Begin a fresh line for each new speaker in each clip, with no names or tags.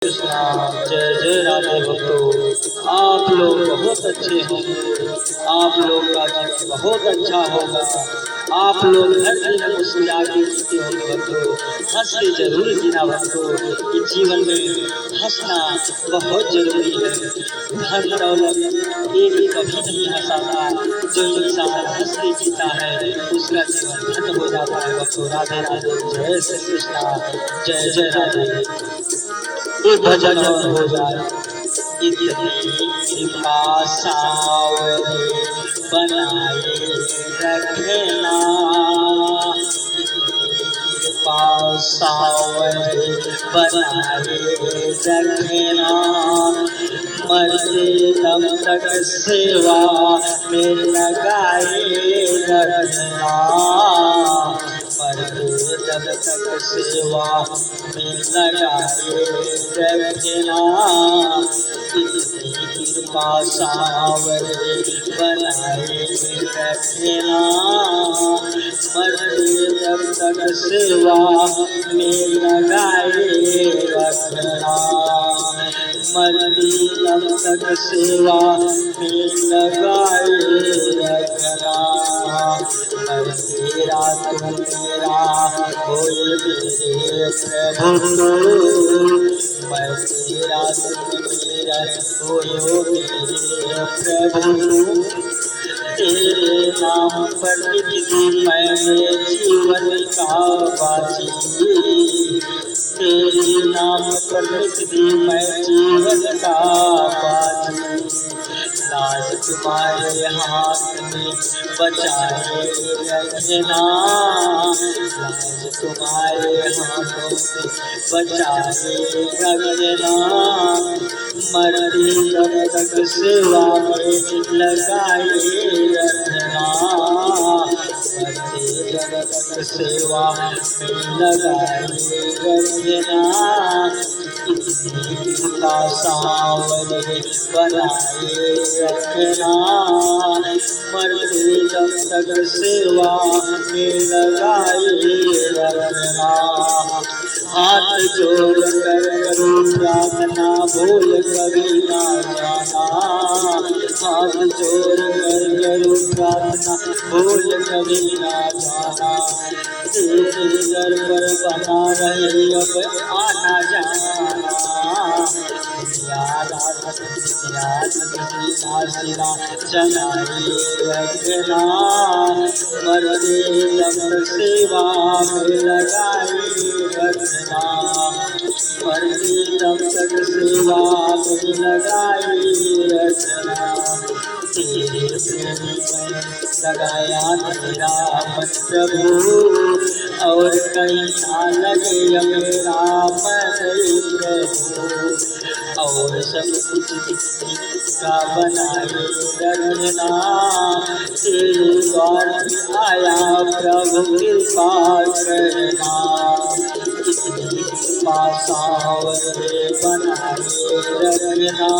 कृष्णा। जय जय राधे भक्तों। आप लोग बहुत अच्छे होंगे, आप लोग का जीवन बहुत अच्छा होगा। आप लोग हर दिन मुस्कुरा के जीते होंगे भक्तों, हंस के जरूर जीना भक्तों। इस जीवन में हंसना बहुत जरूरी है। धन दौलत ये भी कभी नहीं हंसाता। जो इंसान हंस के जीता है उसका जीवन धन्य हो जाता है भक्तों। राधे राधे। जय श्री कृष्णा। जय जय राधे। एक भजन और हो जाए। इतनी कृपा सावरे बनाए रखना, कृपा सावरे बनाए रखना, मरते दम तक सेवा में लगाए रखना, मरते दम तक सेवा में लगाए रखना, इतनी कृपा सावरे बनाए रखना, मरते दम तक सेवा में लगाए रखना, मरते दम तक सेवा में लगाए रखना, हर तेरा तू मेरा होए मेरे प्रभु, मैं तेरा तू मेरा होए मेरे प्रभु, तेरे नाम पर निधि मैंने जीवन का बाजी, तेरे नाम पर निधि मैं जीवन का बाजी, लाज तुम्हारे हाथ में बचाए रखना, लाज तुम्हारे हाथों में बचाए रखना, मरते दम तक सेवा में लगाए रखना, मरते दम तक सेवा में लगाए रखना, इतनी कृपा सावरे बनाए रखना, मरते दम तक सेवा में लगाए रखना, हाथ जोड़ कर करो प्रार्थना भूल कभी ना जाना, हाथ जोड़ कर करो प्रार्थना भूल कभी ना जाना, तेरे दर पर बना रहे अब आना जाना, चनाई रखना, मरते दम सेवा में लगाए रखना, मरते दम तक सेवा में लगाए रखना, तेरे प्रेमी में लगाया तेरा मन प्रभु, और कहीं ना लगे मेरा मन प्रभु, और सब कुछ का बनाए रखना, तेरे द्वार आया प्रभु कृपा करना, इतनी कृपा सावरे बनाए रखना,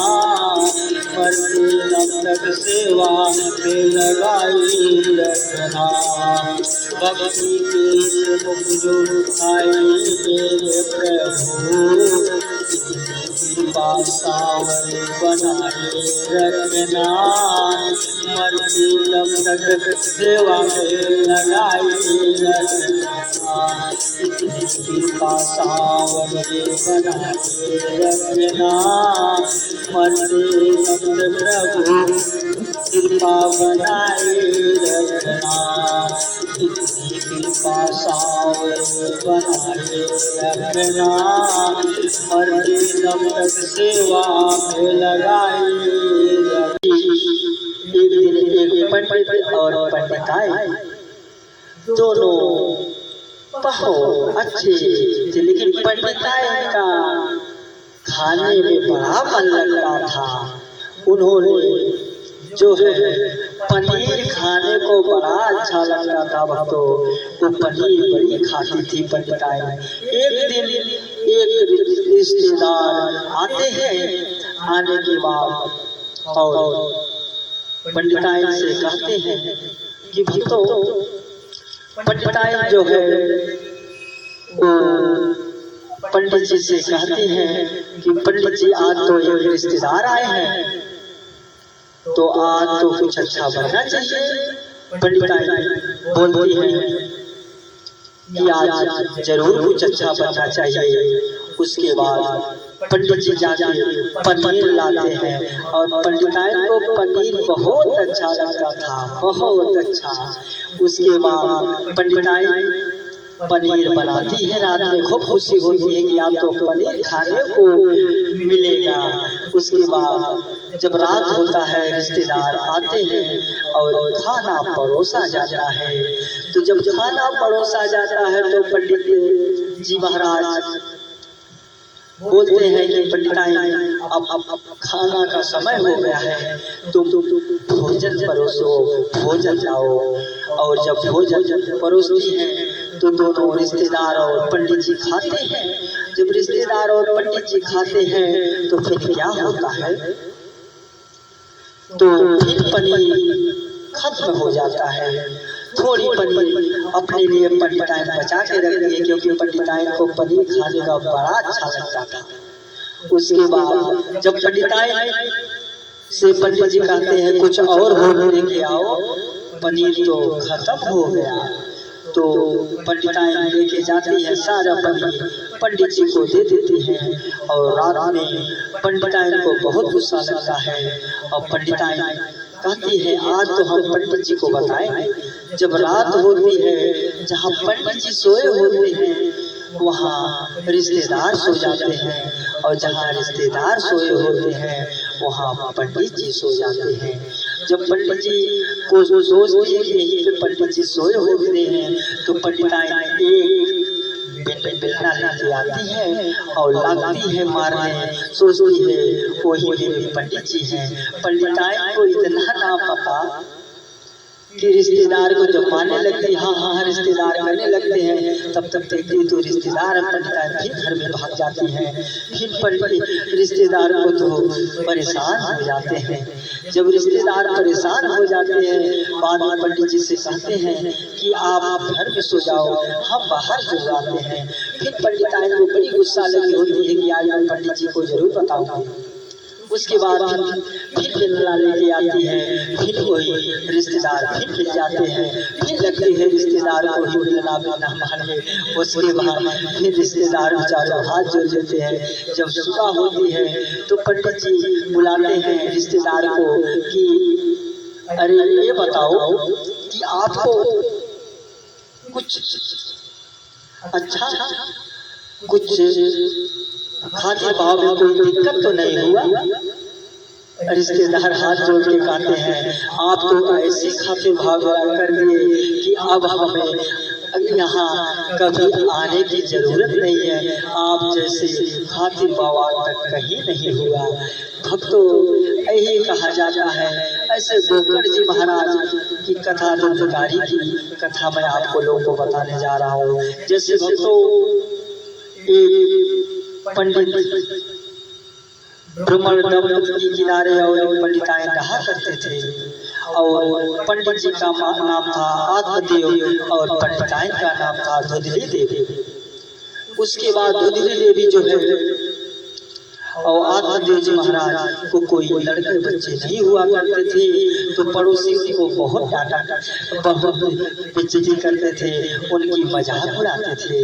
मरते दम तक सेवा में लगाए रखना, भक्ति के मुख जो आए मेरे प्रभु, कृपा सावरे बनाए रखना, मरते दम तक सेवा में लगाए रखना, इतनी कृपा सावरे बनाए रखना, मरते दम तक प्रभु कृपा बनाए रखना, इतनी कृपा सावरे बनाए रखना, मरते दम तक सेवा में लगाए रखना। एक दिन एक पंडित और पंडिताई दोनों बहुत अच्छे थे, लेकिन पंडिताई का खाने में बड़ा मन लगता था। उन्होंने जो है पनीर खाने को बड़ा अच्छा लगता था भक्तों, वो पनीर बड़ी खाती थी पंडिताई। एक दिन एक रिश्तेदार आते हैं, आने के बाद और पंडिताई से कहते हैं कि भक्तों पंडिताई जो है वो पंडित जी से कहते हैं कि पंडित जी आज तो एक रिश्तेदार आए हैं, तो आज तो कुछ अच्छा बनना चाहिए। पंडिताई बोलती है कि आज जरूर कुछ अच्छा बनना चाहिए। उसके बाद पंडित जी जाके पनीर लाते हैं और पंडिताई को पनीर बहुत अच्छा लगता था, बहुत अच्छा। उसके बाद पंडिताई पनीर बनाती है, रात में खूब खुशी होती है कि आप तो पनीर खाने को मिलेगा। उसके बाद जब रात होता है रिश्तेदार आते हैं और खाना परोसा जाता है। तो जब खाना परोसा जाता है तो पंडित जी महाराज बोलते हैं कि पंडिताई अब खाना का समय हो गया है, तुम भोजन परोसो, भोजन लाओ। और जब भोजन परोसती है तो दोनों रिश्तेदार और पंडित जी खाते हैं। जब रिश्तेदार और पंडित जी खाते हैं तो फिर क्या होता है, तो फिर पनीर खत्म हो जाता है। थोड़ी पनीर अपने लिए पंडिताई बचा के रखती है, क्योंकि पंडिताई को पनीर खाने का बड़ा अच्छा लगता था। उसके बाद जब पंडिताई से पंडित जी कहते हैं कुछ और भोजन लेके आओ, पनीर तो खत्म हो गया। तो पंडिताई लेके जाती है सारा पनीर, पंडित जी को दे देती है। और रात में पंडिताई को बहुत गुस्सा लगता है और पंडिताई कहती है आज तो हम पंडित जी को बताएंगे। जब रात होती है, जहाँ पंडित जी सोए होते हैं वहाँ रिश्तेदार सो जाते हैं, और जहाँ रिश्तेदार सोए होते हैं वहाँ पंडित जी सो जाते हैं। जब पंडित जी को सोचती है कि यहीं पे पंडित जी सोए होते हैं, तो पंडिताई एक बेलना लेके आती है और लगती है मारने। सोचती है वही मेरे पंडित जी हैं। पंडिताई को इतना ना पता कि रिश्तेदार को जब मारने लगती, हाँ हाँ रिश्तेदार करने लगते हैं, तब तक देखती तो रिश्तेदार पंडिताई फिर घर में भाग जाती हैं। फिर पंडित रिश्तेदार को तो परेशान हो जाते हैं। जब रिश्तेदार परेशान हो जाते हैं, बाद में पंडित जी से कहते हैं कि आप घर में सो जाओ, हम बाहर सो जाते हैं। फिर पंडिताई को बड़ी गुस्सा लगी होती है कि आज मैं पंडित जी को जरूर बताऊंगी। उसके बाद फिर बेलना लेके आती है, फिर वही रिश्तेदार फिर मिल जाते हैं, फिर लगते हैं रिश्तेदार को ही बेलना मारने। उसके बाद फिर रिश्तेदार बेचारे हाथ जोड़ लेते हैं। जब सुबह होती है तो पंडित जी बुलाते हैं रिश्तेदार को कि अरे ये बताओ कि आपको कुछ अच्छा कुछ खाते भाव में कोई दिक्कत तो नहीं हुआ? रिश्तेदार हाथ जोड़ के कहते हैं आप तो ऐसे खाते भाव कर दिए कि अब हमें यहाँ कभी आने की जरूरत नहीं है। आप जैसे खातिर बाबा तक कहीं नहीं हुआ। भक्तों यही कहा जाता है। ऐसे गोकर्ण जी महाराज की कथा दंतकारी की कथा मैं आपको लोगों को बताने जा रहा हूँ। जैसे भक्तों पंडित ब्रह्मण के किनारे और पंडिताएं रहा करते थे, और पंडित जी का नाम था आत्मदेव और पंडिताएं का नाम था धुंधली देवी। उसके बाद धुंधली देवी जो है और आत्मदेव जी महाराज को कोई लड़के बच्चे नहीं हुआ करते थे, तो पड़ोसी उनको बहुत डांटा बहुत बेइज्जती करते थे, उनकी मजाक उड़ाते थे।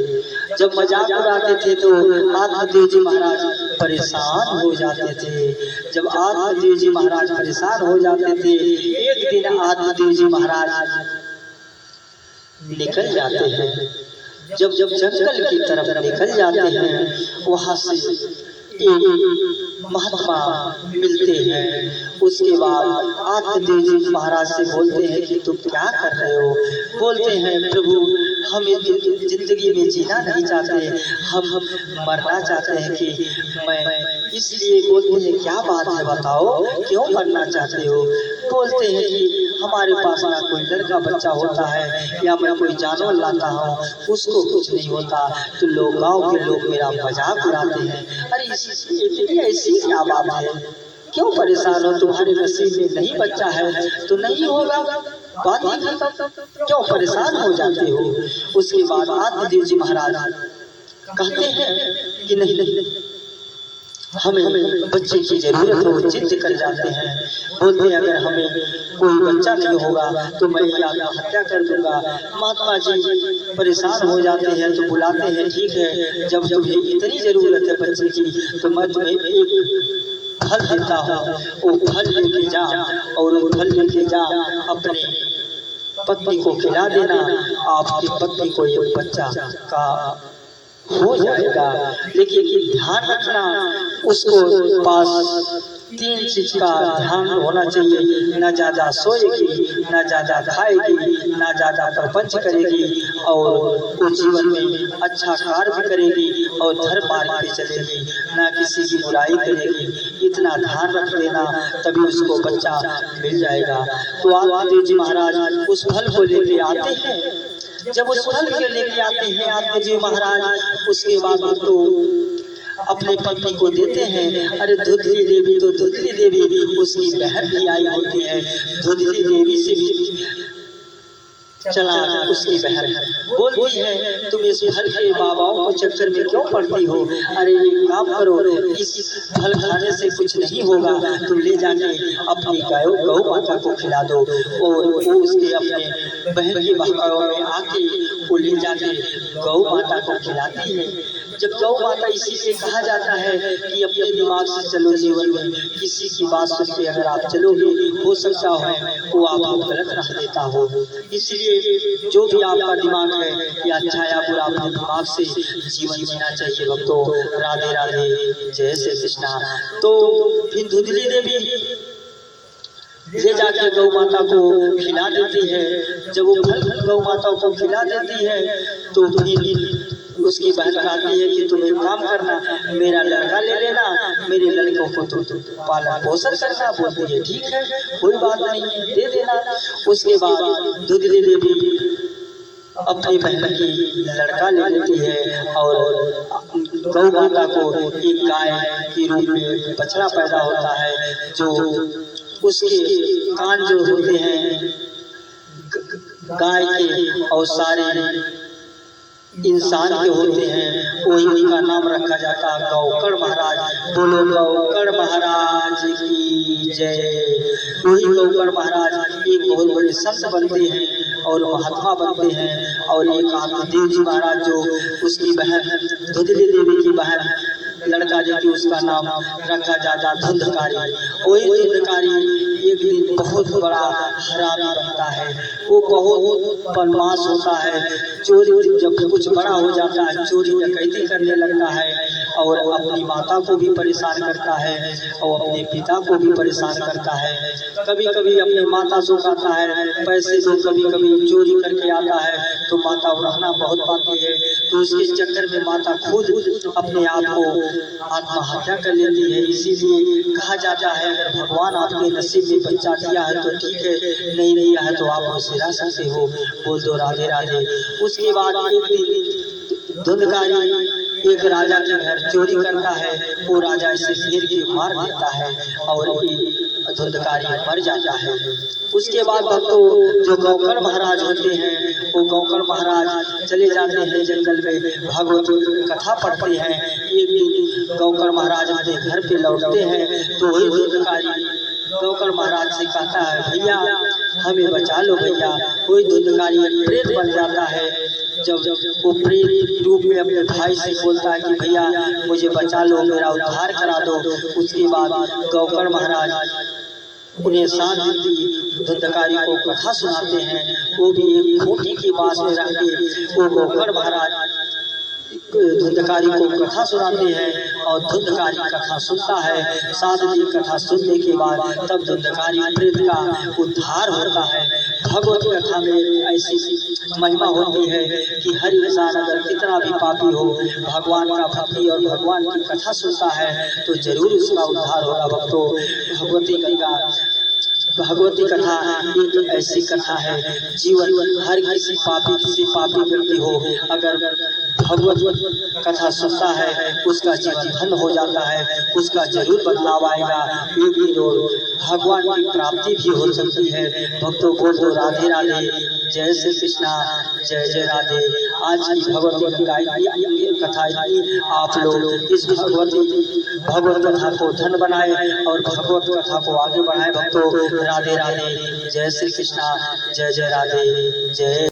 जब मजाक उड़ाते थे तो आत्मदेव जी महाराज परेशान हो जाते थे। जब आत्मदेव जी महाराज परेशान हो जाते थे, एक दिन आत्मदेव जी महाराज निकल जाते हैं। जब जंगल की तरफ निकल जाते हैं, वहां से एक महात्मा मिलते हैं। उसके बाद आत्मदेव जी महाराज से बोलते हैं कि तुम क्या कर रहे हो? बोलते हैं प्रभु हम जिंदगी में जीना नहीं चाहते, हम मरना चाहते हैं कि मैं इसलिए। बोलते हैं क्या बात है बताओ, क्यों मरना चाहते हो? बोलते हैं कि हमारे पास ना कोई लड़का बच्चा होता है या मैं कोई जानवर लाता हूँ उसको कुछ नहीं होता, तो लोग गाँव के लोग मेरा मजाक उड़ाते हैं। अरे ऐसी क्या बात है, क्यों परेशान हो? तुम्हारे नसीब में नहीं बच्चा है तो नहीं होगा, बात ही क्यों परेशान हो जाते हो? उसके बाद आत्मदेव जी महाराज कहते हैं कि नहीं हमें बच्चे की जरूरत हो, जिद कर जाते हैं, बोलते हैं अगर हमें कोई बच्चा नहीं होगा तो मैं आत्महत्या कर दूंगा। महात्मा जी परेशान हो जाते हैं तो बुलाते हैं, ठीक है जब तुम्हें इतनी जरूरत है बच्चे की तो मैं तुम्हें एक फल देता हूँ, वो फल लेके जा और वो फल लेके जा अपने पत्नी को खिला देना, आपकी पत्नी को एक बच्चा का हो जाएगा। लेकिन ध्यान रखना उसको पास 3 चीज का ध्यान होना चाहिए, ना ज्यादा सोएगी, ना ज्यादा खाएगी, ना ज्यादा प्रपंच करेगी और वो जीवन में अच्छा कार्य भी करेगी और धर्म मार्ग पे चलेगी, ना किसी की बुराई करेगी। इतना ध्यान रख देना तभी उसको बच्चा मिल जाएगा। तो आदिदेव जी महाराज उस फल को लेके आते हैं। जब उस फल को लेके आते हैं आदिदेव जी महाराज, उसके बाद तो अपने पत्नी को देते हैं। अरे धुंधली देवी, तो धुंधली देवी उसकी बहन भी आई होती है, धुंधली देवी से भी चला उसकी बहन बोलती है तुम इस फल के बाबाओं को चक्कर में क्यों पड़ती हो, अरे ये काम करो, इस फल खाने से कुछ नहीं होगा, तुम ले जाके अपनी गौ माता को खिला दो। और वो उसके अपने बहन की बहकाओं में आके वो ले जाके गौ माता को खिलाती है। जब गौ माता इसी से कहा जाता है कि अपने दिमाग से चलो, जीवन में किसी की बात सुन के अगर आप चलोगे हो सकता है वो आपको गलत रख देता हो। इसलिए जो भी आपका दिमाग है या अच्छा या बुरा, अपने दिमाग से जीवन जीना चाहिए भक्तों। राधे राधे, जय श्री कृष्णा। तो फिर धुंधली देवी ले जाके गौ माता को खिला देती है। जब वो फल गौ माता को खिला देती है तो फिर उसकी बहन कहती है कि तुम एक काम करना, मेरा लड़का ले लेना, मेरे लड़कों को तुम पालन पोषण करना। बोलती है ठीक है, कोई बात नहीं है, दे देना। उसके बाद धुंधली देवी अपनी बहन की लड़का ले लेती है और गौ माता को एक गाय के रूप में बछड़ा पैदा होता है, जो उसके कान जो होते हैं गाय के और सारे इंसान के होते हैं, वही उनका नाम रखा जाता है गौकर्ण महाराज। बोलो गौकर्ण महाराज की जय। वही गौकर्ण महाराज एक बहुत बड़े संत बनते हैं और महात्मा बनते हैं। और एक आदिदेव जी महाराज जो उसकी बहन धुंधली देवी की बहन लड़का जो कि उसका नाम रखा जाता धुंधकारी। वही धुंधकारी एक दिन बहुत बड़ा हरामी बनता है, वो बहुत बदमाश होता है, चोरी जब कुछ बड़ा हो जाता है चोरी डकैती करने लगता है और अपनी माता को भी परेशान करता है और अपने पिता को भी परेशान करता है। कभी कभी अपने माता से कहता है पैसे दो, कभी कभी चोरी करके आता है तो माता रहना बहुत पाती है, तो उसके चक्कर में माता खुद अपने आप को आत्महत्या कर लेती है। इसीलिए कहा जाता है अगर भगवान आपके नसीब में बच्चा दिया है तो ठीक है, नहीं दिया है तो आप उसे रह सकते हो। बोल दो राधे राधे। उसके बाद एक दिन धुंधकारी एक राजा के घर चोरी करता है, वो राजा इसे घेर के मार देता है और धुंधकारी मर जाता है। उसके बाद भक्तों जो गौकर्ण महाराज होते हैं वो गौकर्ण महाराज चले जाते हैं जंगल में, भागवत कथा पढ़ते हैं। एक दिन गौकर्ण महाराज अपने घर पे लौटते हैं तो वही धुंधकारी गौकर्ण महाराज से कहता है भैया हमें बचा लो भैया। कोई धुंधकारी प्रेत बन जाता है, जब वो प्रेत रूप में अपने भाई से बोलता है कि भैया मुझे बचा लो, मेरा उद्धार करा दो। उसके बाद गौकर्ण महाराज उन्हें शांति धुंधकारी को कथा सुनाते हैं। वो भी एक खूंटी की बात में रह के वो गौकर्ण महाराज धुंधकारी को कथा सुनाते हैं और धुंधकारी कथा सुनता है। साथ ही कथा सुनने के बाद तब धुंधकारी प्रेत का उद्धार होता है। भगवत कथा में ऐसी महिमा होती है कि हर इंसान अगर कितना भी पापी हो भगवान का भक्ति और भगवान की कथा सुनता है तो जरूर उसका उद्धार होगा। भक्तों भगवती कथा एक ऐसी कथा है, जीवन हर किसी पापी व्यक्ति हो अगर भगवत कथा सुनता है उसका जीवन धन्य हो जाता है, उसका जरूर बदलाव आएगा। एक दिन और भगवान की प्राप्ति भी हो सकती है। भक्तों बोल दो राधे राधे, जय श्री कृष्णा, जय जय राधे। आज की भगवत कथा इतनी, आप लोग इस भगवत कथा को धन बनाए और भगवत कथा को आगे बढ़ाए। भक्तों राधे राधे, जय श्री कृष्णा, जय जय राधे, जय।